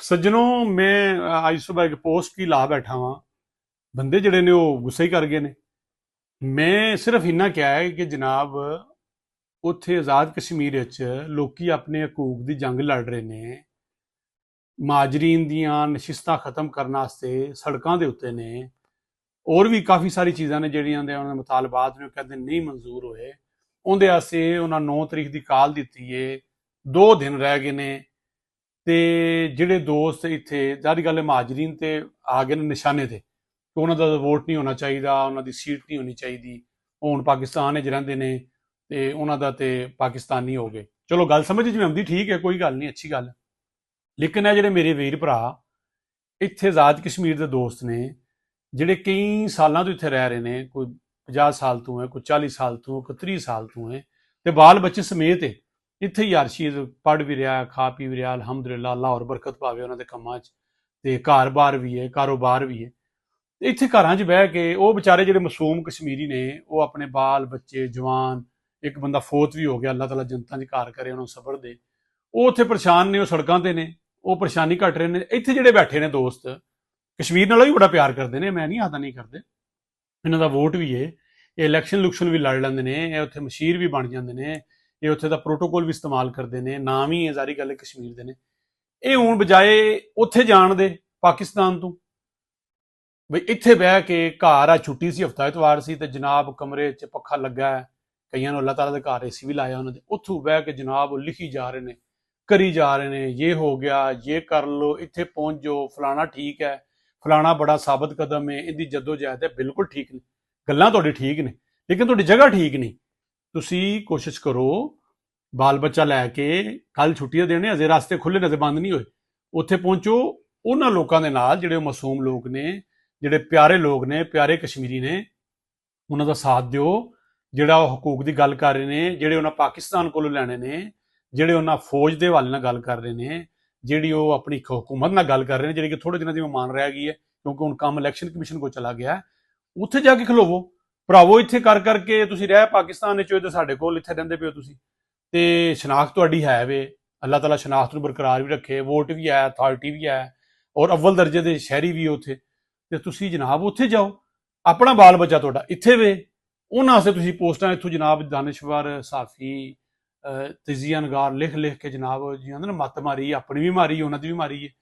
सज्जनों, मैं आज सुबह एक पोस्ट की ला बैठा वहां। बंदे जड़े ने वो गुस्से ही कर गए ने। मैं सिर्फ इन्ना क्या है कि जनाब उत्थे आज़ाद कश्मीर लोग अपने हकूक की जंग लड़ रहे ने। महाजरीन दियां नशिस्तां खत्म करने वास्ते सड़कों के उत्ते ने। और भी काफ़ी सारी चीज़ां ने जड़ियां दे उन्होंने मुतालबात ने कहते नहीं मंजूर होए। उनके वास्ते उन्होंने 9 तरीक की काल दी है। 2 दिन रह गए ने। ਤੇ ਜਿਹੜੇ ਦੋਸਤ ਇੱਥੇ ਜ਼ਾਹਰੀ ਗੱਲ ਹੈ ਮਹਾਜਰੀਨ ਤੇ ਆ ਗਏ ਨੇ ਨਿਸ਼ਾਨੇ ਤੇ ਕਿ ਉਹਨਾਂ ਦਾ ਵੋਟ ਨਹੀਂ ਹੋਣਾ ਚਾਹੀਦਾ, ਉਹਨਾਂ ਦੀ ਸੀਟ ਨਹੀਂ ਹੋਣੀ ਚਾਹੀਦੀ, ਉਹ ਹੁਣ ਪਾਕਿਸਤਾਨ ਵਿੱਚ ਰਹਿੰਦੇ ਨੇ ਤੇ ਉਹਨਾਂ ਦਾ ਤੇ ਪਾਕਿਸਤਾਨੀ ਹੋ ਗਏ। ਚਲੋ ਗੱਲ ਸਮਝ ਜਿਵੇਂ ਆਉਂਦੀ, ਠੀਕ ਹੈ, ਕੋਈ ਗੱਲ ਨਹੀਂ, ਅੱਛੀ ਗੱਲ। ਲੇਕਿਨ ਇਹ ਜਿਹੜੇ ਮੇਰੇ ਵੀਰ ਭਰਾ ਇੱਥੇ ਆਜ਼ਾਦ ਕਸ਼ਮੀਰ ਦੇ ਦੋਸਤ ਨੇ ਜਿਹੜੇ ਕਈ ਸਾਲਾਂ ਤੋਂ ਇੱਥੇ ਰਹਿ ਰਹੇ ਨੇ, ਕੋਈ 50 ਸਾਲ ਤੋਂ ਹੈ, ਕੋਈ 40 ਸਾਲ ਤੋਂ, ਕੋਈ 30 ਸਾਲ ਤੋਂ ਹੈ, ਤੇ ਬਾਲ ਬੱਚੇ ਸਮੇਤ ਹੈ ਇੱਥੇ ਹੀ ਅਰਸ਼ੀਦ ਪੜ੍ਹ ਵੀ ਰਿਹਾ, ਖਾ ਪੀ ਵੀ ਰਿਹਾ, ਅਲਹਮਦੁਲਿਲਾ, ਅੱਲਾਹ ਹੋਰ ਬਰਕਤ ਪਾਵੇ ਉਹਨਾਂ ਦੇ ਕੰਮਾਂ 'ਚ, ਤੇ ਘਰ-ਬਾਰ ਵੀ ਹੈ, ਕਾਰੋਬਾਰ ਵੀ ਹੈ। ਇੱਥੇ ਘਰਾਂ 'ਚ ਬਹਿ ਕੇ ਉਹ ਵਿਚਾਰੇ ਜਿਹੜੇ ਮਾਸੂਮ ਕਸ਼ਮੀਰੀ ਨੇ ਉਹ ਆਪਣੇ ਬਾਲ ਬੱਚੇ ਜਵਾਨ, ਇੱਕ ਬੰਦਾ ਫੌਤ ਵੀ ਹੋ ਗਿਆ, ਅੱਲਾਹ ਤਾਲਾ ਜਨਤਾਂ ਦੀ ਘਰ ਕਰੇ, ਉਹਨੂੰ ਸਬਰ ਦੇ, ਉਹ ਉੱਥੇ ਪਰੇਸ਼ਾਨ ਨੇ, ਉਹ ਸੜਕਾਂ ਤੇ ਨੇ, ਉਹ ਪਰੇਸ਼ਾਨੀ ਘਟ ਰਹੇ ਨੇ। ਇੱਥੇ ਜਿਹੜੇ ਬੈਠੇ ਨੇ ਦੋਸਤ ਕਸ਼ਮੀਰ ਨਾਲ ਵੀ ਬੜਾ ਪਿਆਰ ਕਰਦੇ ਨੇ, ਮੈਂ ਨਹੀਂ ਆਦਾ ਨਹੀਂ ਕਰਦੇ, ਇਹਨਾਂ ਦਾ ਵੋਟ ਵੀ ਹੈ, ਇਹ ਇਲੈਕਸ਼ਨ ਲੁਕਸ਼ਨ ਵੀ ਲੜ ਲੈਂਦੇ ਨੇ, ਇਹ ਉੱਥੇ ਮਸ਼ੀਰ ਵੀ ਬਣ ਜਾਂਦੇ ਨੇ, ਇਹ ਉੱਥੇ ਦਾ ਪ੍ਰੋਟੋਕੋਲ ਵੀ ਇਸਤੇਮਾਲ ਕਰਦੇ ਨੇ, ਨਾਮ ਹੀ ਜ਼ਾਰੀ ਗੱਲ ਕਸ਼ਮੀਰ ਦੇ ਨੇ। ਇਹ ਹੁਣ ਬਜਾਏ ਉੱਥੇ ਜਾਣ ਦੇ ਪਾਕਿਸਤਾਨ ਤੋਂ ਬਈ ਇੱਥੇ ਬਹਿ ਕੇ ਘਰ ਆ, ਛੁੱਟੀ ਸੀ, ਹਫਤਾ ਇਤਵਾਰ ਸੀ, ਤੇ ਜਨਾਬ ਕਮਰੇ 'ਚ ਪੱਖਾ ਲੱਗਾ ਹੈ, ਕਈਆਂ ਨੂੰ ਅੱਲਾਹ ਤਾਲਾ ਦੇ ਘਰ ਏਸੀ ਵੀ ਲਾਇਆ ਉਹਨਾਂ ਦੇ, ਉੱਥੋਂ ਬਹਿ ਕੇ ਜਨਾਬ ਲਿਖੀ ਜਾ ਰਹੇ ਨੇ, ਕਰੀ ਜਾ ਰਹੇ ਨੇ, ਇਹ ਹੋ ਗਿਆ, ਇਹ ਕਰ ਲੋ, ਇੱਥੇ ਪਹੁੰਚ ਜਾਓ, ਫਲਾਣਾ ਠੀਕ ਹੈ, ਫਲਾਣਾ ਬੜਾ ਸਾਬਤ ਕਦਮ ਹੈ, ਇਹਦੀ ਜਦੋਜਹਿਦ ਹੈ, ਬਿਲकुल ਠੀਕ ਨੇ, ਗੱਲਾਂ ਤੁਹਾਡੀ ਠੀਕ ਨੇ, ਲੇਕਿਨ ਤੁਹਾਡੀ ਜਗ੍ਹਾ ਠੀਕ ਨਹੀਂ। ਤੁਸੀਂ ਕੋਸ਼ਿਸ਼ ਕਰੋ, ਬਾਲ ਬੱਚਾ ਲੈ ਕੇ, ਕੱਲ ਛੁੱਟੀਆਂ ਦੇਣੇ, ਅਜੇ ਰਸਤੇ ਖੁੱਲੇ ਨੇ, ਅਜੇ ਬੰਦ ਨਹੀਂ ਹੋਏ, ਉੱਥੇ ਪਹੁੰਚੋ, ਉਹਨਾਂ ਲੋਕਾਂ ਦੇ ਨਾਲ ਜਿਹੜੇ ਮਾਸੂਮ ਲੋਕ ਨੇ, ਜਿਹੜੇ ਪਿਆਰੇ ਲੋਕ ਨੇ, ਪਿਆਰੇ ਕਸ਼ਮੀਰੀ ਨੇ, ਉਹਨਾਂ ਦਾ ਸਾਥ ਦਿਓ। ਜਿਹੜਾ ਉਹ ਹਕੂਕ ਦੀ ਗੱਲ ਕਰ ਰਹੇ ਨੇ, ਜਿਹੜੇ ਉਹਨਾਂ ਪਾਕਿਸਤਾਨ ਕੋਲੋਂ ਲੈਣੇ ਨੇ, ਜਿਹੜੇ ਉਹਨਾਂ ਫੌਜ ਦੇ ਹਵਾਲੇ ਨਾਲ ਗੱਲ ਕਰ ਰਹੇ ਨੇ, ਜਿਹੜੀ ਉਹ ਆਪਣੀ ਹਕੂਮਤ ਨਾਲ ਗੱਲ ਕਰ ਰਹੇ ਨੇ, ਜਿਹੜੀ ਕਿ ਥੋੜੇ ਦਿਨਾਂ ਦੀ ਮਹਿਮਾਨ ਰਹਿ ਗਈ ਹੈ ਕਿਉਂਕਿ ਹੁਣ ਕੰਮ ਇਲੈਕਸ਼ਨ ਕਮਿਸ਼ਨ ਕੋਲ ਚਲਾ ਗਿਆ, ਉੱਥੇ ਜਾ ਕੇ ਖਲੋਵੋ ਭਰਾਵੋ। ਇੱਥੇ ਕਰ ਕਰਕੇ ਤੁਸੀਂ ਰਹਿ ਪਾਕਿਸਤਾਨ ਵਿੱਚ, ਤੇ ਸਾਡੇ ਕੋਲ ਇੱਥੇ ਰਹਿੰਦੇ ਪਿਓ ਤੁਸੀਂ, ਤੇ ਸ਼ਨਾਖਤ ਤੁਹਾਡੀ ਹੈ ਵੇ, ਅੱਲਾਹ ਤਾਲਾ ਸ਼ਨਾਖਤ ਨੂੰ ਬਰਕਰਾਰ ਵੀ ਰੱਖੇ, ਵੋਟ ਵੀ ਹੈ, ਅਥਾਰਟੀ ਵੀ ਹੈ, ਔਰ ਅਵਲ ਦਰਜੇ ਦੇ ਸ਼ਹਿਰੀ ਵੀ ਉੱਥੇ, ਤੇ ਤੁਸੀਂ ਜਨਾਬ ਉੱਥੇ ਜਾਓ, ਆਪਣਾ ਬਾਲ ਬੱਚਾ ਤੁਹਾਡਾ ਇੱਥੇ ਵੇ, ਉਹਨਾਂ ਵਾਸਤੇ ਤੁਸੀਂ ਪੋਸਟਾਂ ਇੱਥੋਂ ਜਨਾਬ ਦਾਨਿਸ਼ਵਰ ਸਾਫੀ ਤਜੀਆ ਨਗਾਰ ਲਿਖ ਲਿਖ ਕੇ ਜਨਾਬ ਜੀ ਆਂਦੇ ਨਾ ਮੱਤ ਮਾਰੀ, ਆਪਣੀ ਵੀ ਮਾਰੀ, ਉਹਨਾਂ ਦੀ ਵੀ ਮਾਰੀ ਹੈ,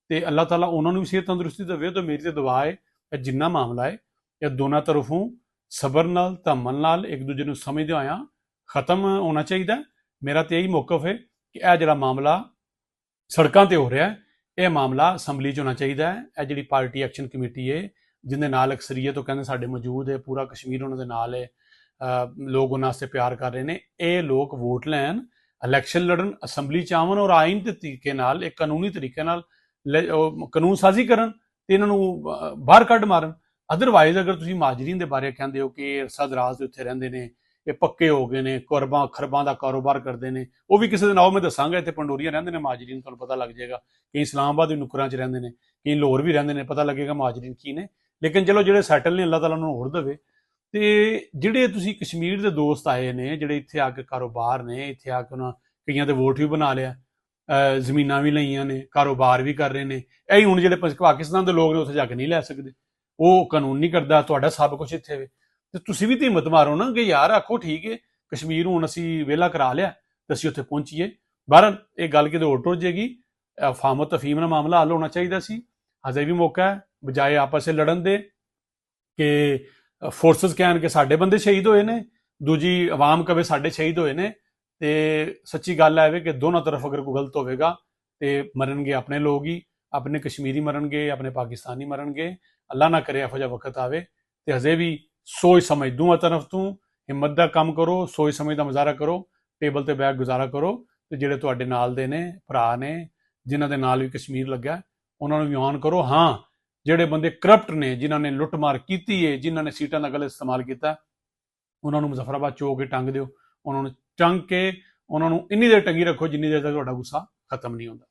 ਤੇ ਅੱਲਾਹ ਤਾਲਾ ਉਹਨਾਂ ਨੂੰ ਵੀ ਸਿਹਤ ਤੰਦਰੁਸਤੀ ਦੇਵੇ। ਤੇ ਮੇਰੀ ਤੇ ਦੁਆ ਹੈ ਇਹ ਜਿੰਨਾ ਮਾਮਲਾ ਹੈ ਇਹ ਦੋਨਾਂ ਤਰਫੋਂ ਸਬਰ ਨਾਲ, ਧੰਮਲ ਨਾਲ, ਇੱਕ ਦੂਜੇ ਨੂੰ ਸਮਝਦੇ ਹੋਇਆ ਖਤਮ ਹੋਣਾ ਚਾਹੀਦਾ। ਮੇਰਾ ਤੇ ਇਹੀ ਮੌਕਫ ਹੈ ਕਿ ਇਹ ਜਿਹੜਾ ਮਾਮਲਾ ਸੜਕਾਂ ਤੇ ਹੋ ਰਿਹਾ ਹੈ, ਇਹ ਮਾਮਲਾ ਅਸੈਂਬਲੀ 'ਚ ਹੋਣਾ ਚਾਹੀਦਾ ਹੈ। ਇਹ ਜਿਹੜੀ ਪਾਰਟੀ ਐਕਸ਼ਨ ਕਮੇਟੀ ਹੈ ਜਿਹਦੇ ਨਾਲ ਅਕਸਰੀਅਤ ਉਹ ਕਹਿੰਦੇ ਸਾਡੇ ਮੌਜੂਦ ਹੈ, ਪੂਰਾ ਕਸ਼ਮੀਰ ਉਹਨਾਂ ਦੇ ਨਾਲ ਹੈ, ਲੋਕ ਉਹਨਾਂ ਵਾਸਤੇ ਪਿਆਰ ਕਰ ਰਹੇ ਨੇ, ਇਹ ਲੋਕ ਵੋਟ ਲੈਣ, ਇਲੈਕਸ਼ਨ ਲੜਨ, ਅਸੈਂਬਲੀ 'ਚ ਆਵਣ, ਔਰ ਆਇਨ ਦੇ ਤਰੀਕੇ ਨਾਲ, ਇੱਕ ਕਾਨੂੰਨੀ ਤਰੀਕੇ ਨਾਲ ਕਾਨੂੰਨ ਸਾਜ਼ੀ ਕਰਨ ਤੇ ਇਹਨਾਂ ਨੂੰ ਬਾਹਰ ਕੱਢ ਮਾਰਨ। ਅਦਰਵਾਈਜ਼ ਅਗਰ ਤੁਸੀਂ ਮਾਜਰੀਨ ਦੇ ਬਾਰੇ ਕਹਿੰਦੇ ਹੋ ਕਿ ਅਰਸਾ ਦਰਾਜ਼ ਦੇ ਉੱਥੇ ਰਹਿੰਦੇ ਨੇ, ਇਹ ਪੱਕੇ ਹੋ ਗਏ ਨੇ, ਕਰਬਾਂ ਖਰਬਾਂ ਦਾ ਕਾਰੋਬਾਰ ਕਰਦੇ ਨੇ, ਉਹ ਵੀ ਕਿਸੇ ਦਿਨ ਆਓ ਮੈਂ ਦੱਸਾਂਗਾ, ਇੱਥੇ ਪੰਡੋਰੀਆਂ ਰਹਿੰਦੇ ਨੇ ਮਾਜਰੀਨ, ਤੁਹਾਨੂੰ ਪਤਾ ਲੱਗ ਜਾਏਗਾ, ਕਈ ਇਸਲਾਮਾਬਾਦ ਦੇ ਨੁਕਰਾਂ 'ਚ ਰਹਿੰਦੇ ਨੇ, ਕਈ ਲਾਹੌਰ ਵੀ ਰਹਿੰਦੇ ਨੇ, ਪਤਾ ਲੱਗੇਗਾ ਮਾਜਰੀਨ ਕੀ ਨੇ। ਲੇਕਿਨ ਚਲੋ ਜਿਹੜੇ ਸੈਟਲ ਨੇ, ਅੱਲਾਹ ਤਾਲਾ ਨੂੰ ਹੋਰ ਦੇਵੇ। ਤੇ ਜਿਹੜੇ ਤੁਸੀਂ ਕਸ਼ਮੀਰ ਦੇ ਦੋਸਤ ਆਏ ਨੇ, ਜਿਹੜੇ ਇੱਥੇ ਆ ਕੇ ਕਾਰੋਬਾਰ ਨੇ, ਇੱਥੇ ਆ ਕੇ ਉਹਨਾਂ ਕਈਆਂ ਦੇ ਵੋਟ ਵੀ ਬਣਾ ਲਿਆ, ਜ਼ਮੀਨਾਂ ਵੀ ਲਈਆਂ ਨੇ, ਕਾਰੋਬਾਰ ਵੀ ਕਰ ਰਹੇ ਨੇ, ਇਹੀ ਹੁਣ ਜਿਹੜੇ ਪਾਕਿਸਤਾਨ ਦੇ ਲੋਕ ਨੇ ਉੱਥੇ ਜਾ ਕੇ ਨਹੀਂ ਲੈ ਸਕਦੇ, ਉਹ ਕਾਨੂੰਨ ਨਹੀਂ ਕਰਦਾ, ਤੁਹਾਡਾ ਸਭ ਕੁਝ ਇੱਥੇ ਵੇ, ਤੇ ਤੁਸੀਂ ਵੀ ਤੇ ਹਿੰਮਤ ਮਾਰੋ ਨਾ ਕਿ ਯਾਰ ਆਖੋ ਠੀਕ ਹੈ ਕਸ਼ਮੀਰ ਹੁਣ ਅਸੀਂ ਵਿਹਲਾ ਕਰਾ ਲਿਆ ਤੇ ਅਸੀਂ ਉੱਥੇ ਪਹੁੰਚੀਏ। ਬਹਰਹਾਲ ਇਹ ਗੱਲ ਕਿਤੇ ਹੋਰ ਟੁੱਟ ਜਾਏਗੀ, ਅਫਾਮ ਤਫਹੀਮ ਦਾ ਮਾਮਲਾ ਹੱਲ ਹੋਣਾ ਚਾਹੀਦਾ ਸੀ, ਅਜੇ ਵੀ ਮੌਕਾ ਹੈ, ਬਜਾਏ ਆਪਸ 'ਚ ਲੜਨ ਦੇ ਕਿ ਫੋਰਸਸ ਕਹਿਣ ਕਿ ਸਾਡੇ ਬੰਦੇ ਸ਼ਹੀਦ ਹੋਏ ਨੇ, ਦੂਜੀ ਆਵਾਮ ਕਵੇ ਸਾਡੇ ਸ਼ਹੀਦ ਹੋਏ ਨੇ। ਤੇ ਸੱਚੀ ਗੱਲ ਹੈ ਕਿ ਦੋਨੋਂ ਤਰਫ ਅਗਰ ਕੋਈ ਗਲਤ ਹੋਵੇਗਾ ਤੇ ਮਰਨਗੇ ਆਪਣੇ ਲੋਕ ਹੀ, ਆਪਣੇ ਕਸ਼ਮੀਰੀ ਮਰਨਗੇ, ਆਪਣੇ ਪਾਕਿਸਤਾਨੀ ਮਰਨਗੇ। ਅੱਲਾ ਨਾ ਕਰੇ ਇਹੋ ਜਿਹਾ ਵਕਤ ਆਵੇ। ਤੇ ਹਜੇ ਵੀ ਸੋਚ ਸਮਝ ਦੋਵਾਂ ਤਰਫ ਤੋਂ ਹਿੰਮਤ ਦਾ ਕੰਮ ਕਰੋ, ਸੋਚ ਸਮਝ ਦਾ ਮੁਜ਼ਾਹਰਾ ਕਰੋ, ਟੇਬਲ ਤੇ ਬੈਠ ਗੁਜ਼ਾਰਾ ਕਰੋ। ਤੇ ਜਿਹੜੇ ਤੁਹਾਡੇ ਨਾਲ ਦੇ ਨੇ ਭਰਾ ਨੇ, ਜਿਨ੍ਹਾਂ ਦੇ ਨਾਲ ਵੀ ਕਸ਼ਮੀਰ ਲੱਗਾ, ਉਹਨਾਂ ਨੂੰ ਵੀ ਔਨ ਕਰੋ। ਹਾਂ, ਜਿਹੜੇ ਬੰਦੇ ਕਰਪਟ ਨੇ, ਜਿਨ੍ਹਾਂ ਨੇ ਲੁੱਟਮਾਰ ਕੀਤੀ ਹੈ, ਜਿਨ੍ਹਾਂ ਨੇ ਸੀਟਾਂ ਦਾ ਗਲਤ ਇਸਤੇਮਾਲ ਕੀਤਾ, ਉਹਨਾਂ ਨੂੰ ਮੁਜ਼ੱਫਰਾਬਾਦ ਚੋ ਕੇ ਟੰਗ ਦਿਓ, ਉਹਨਾਂ ਨੂੰ ਟੰਗ ਕੇ ਉਹਨਾਂ ਨੂੰ ਇੰਨੀ ਦੇਰ ਟੰਗੀ ਰੱਖੋ ਜਿੰਨੀ ਦੇਰ ਤੱਕ ਤੁਹਾਡਾ ਗੁੱਸਾ ਖਤਮ ਨਹੀਂ ਹੁੰਦਾ।